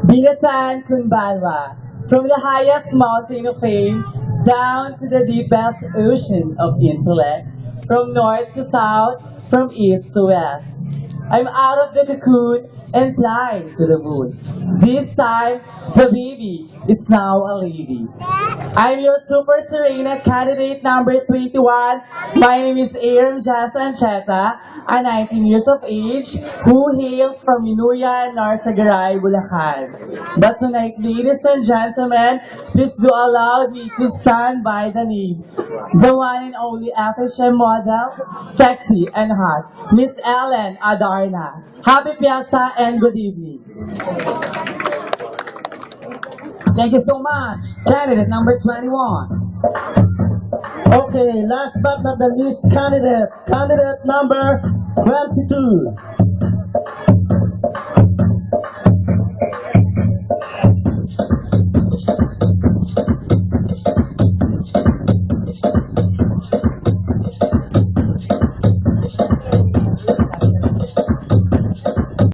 Binasan Kumbalwa, from the highest mountain of fame down to the deepest ocean of intellect, from north to south, from east to west. I'm out of the cocoon and flying to the moon. This time, the baby is now a lady. I'm your Super Serena candidate number 21. My name is Aaron Jessa Ancheta, a 19 years of age, who hails from Minuyan, Narsagaray, Bulacan. But tonight, ladies and gentlemen, please do allow me to stand by the name. The one and only FHM model, sexy and hot, Miss Ellen Adarna. Happy Fiesta and good evening. Thank you so much. Candidate number 21. Okay, last but not the least candidate. Candidate number 22.